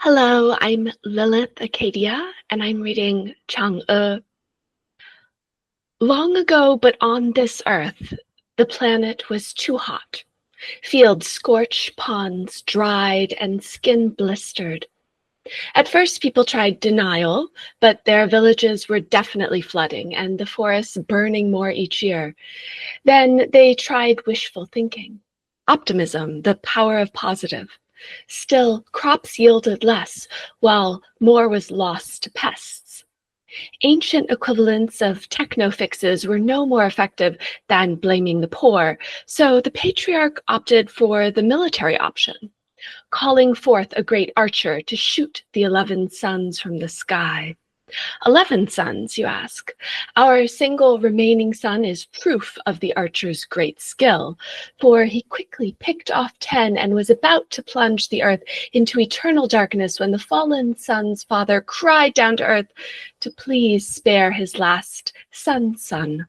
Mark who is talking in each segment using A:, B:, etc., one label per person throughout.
A: Hello, I'm Lilith Acadia, and I'm reading Chang'e. Long ago, but on this earth, the planet was too hot. Fields scorched, ponds dried, and skin blistered. At first, people tried denial, but their villages were definitely flooding, and the forests burning more each year. Then they tried wishful thinking, optimism, the power of positive. Still, crops yielded less, while more was lost to pests. Ancient equivalents of techno-fixes were no more effective than blaming the poor, so the patriarch opted for the military option, calling forth a great archer to shoot the 11 suns from the sky. 11 sons, you ask. Our single remaining son is proof of the archer's great skill, for he quickly picked off 10 and was about to plunge the earth into eternal darkness when the fallen son's father cried down to earth to please spare his last son.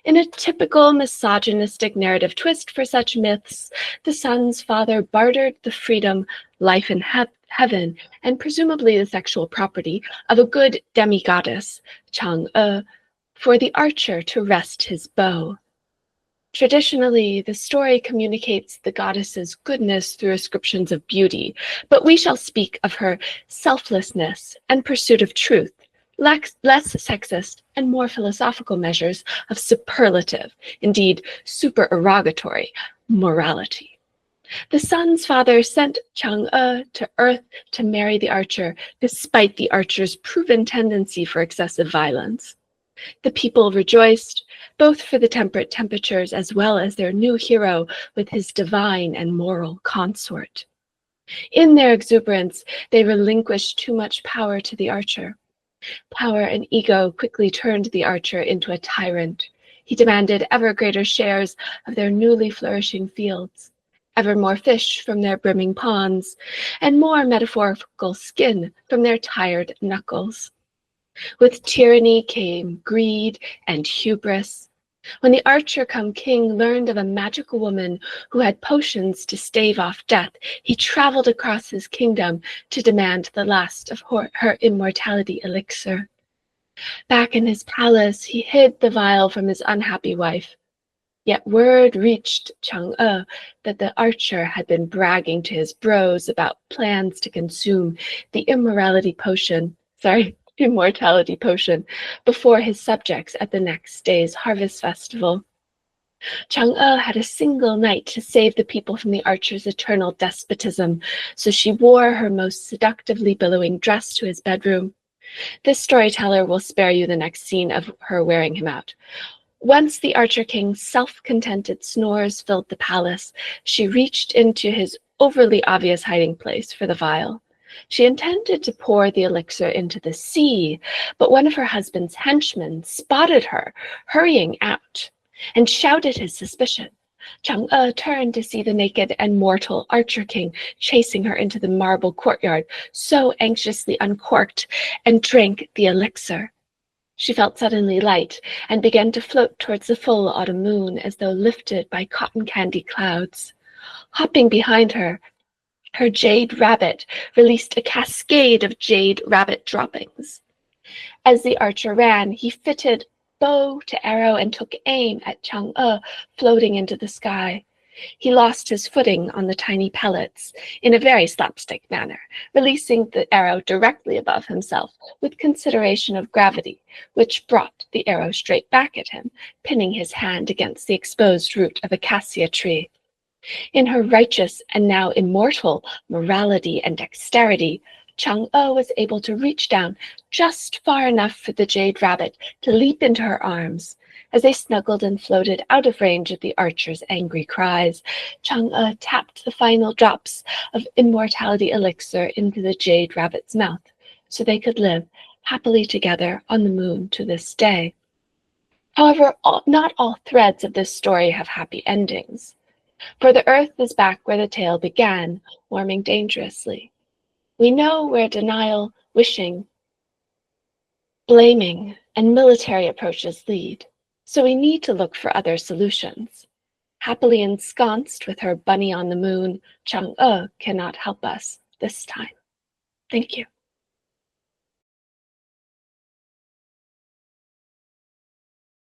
A: In a typical misogynistic narrative twist for such myths, the son's father bartered the freedom, life in heaven, and presumably the sexual property of a good demigoddess, Chang'e, for the archer to rest his bow. Traditionally, the story communicates the goddess's goodness through ascriptions of beauty, but we shall speak of her selflessness and pursuit of truth, less sexist and more philosophical measures of superlative, indeed supererogatory, morality. The son's father sent Chang'e to Earth to marry the archer, despite the archer's proven tendency for excessive violence. The people rejoiced, both for the temperate temperatures as well as their new hero with his divine and moral consort. In their exuberance, they relinquished too much power to the archer. Power and ego quickly turned the archer into a tyrant. He demanded ever greater shares of their newly flourishing fields, ever more fish from their brimming ponds, and more metaphorical skin from their tired knuckles. With tyranny came greed and hubris. When the archer-come-king learned of a magical woman who had potions to stave off death, he traveled across his kingdom to demand the last of her immortality elixir. Back in his palace, he hid the vial from his unhappy wife. Yet word reached Chang'e that the archer had been bragging to his bros about plans to consume the immortality potion before his subjects at the next day's harvest festival. Chang'e had a single night to save the people from the archer's eternal despotism, so she wore her most seductively billowing dress to his bedroom. This storyteller will spare you the next scene of her wearing him out. Once the Archer King's self-contented snores filled the palace, she reached into his overly obvious hiding place for the vial. She intended to pour the elixir into the sea, but one of her husband's henchmen spotted her hurrying out and shouted his suspicion. Chang'e turned to see the naked and mortal Archer King chasing her into the marble courtyard, so anxiously uncorked, and drank the elixir. She felt suddenly light and began to float towards the full autumn moon as though lifted by cotton candy clouds. Hopping behind her, her jade rabbit released a cascade of jade rabbit droppings. As the archer ran, he fitted bow to arrow and took aim at Chang'e floating into the sky. He lost his footing on the tiny pellets in a very slapstick manner, releasing the arrow directly above himself with consideration of gravity, which brought the arrow straight back at him, pinning his hand against the exposed root of a cassia tree. In her righteous and now immortal morality and dexterity, Chang'e was able to reach down just far enough for the jade rabbit to leap into her arms. As they snuggled and floated out of range of the archer's angry cries, Chang'e tapped the final drops of immortality elixir into the jade rabbit's mouth, so they could live happily together on the moon to this day. However, not all threads of this story have happy endings. For the earth is back where the tale began, warming dangerously. We know where denial, wishing, blaming, and military approaches lead. So we need to look for other solutions. Happily ensconced with her bunny on the moon, Chang'e cannot help us this time. Thank you.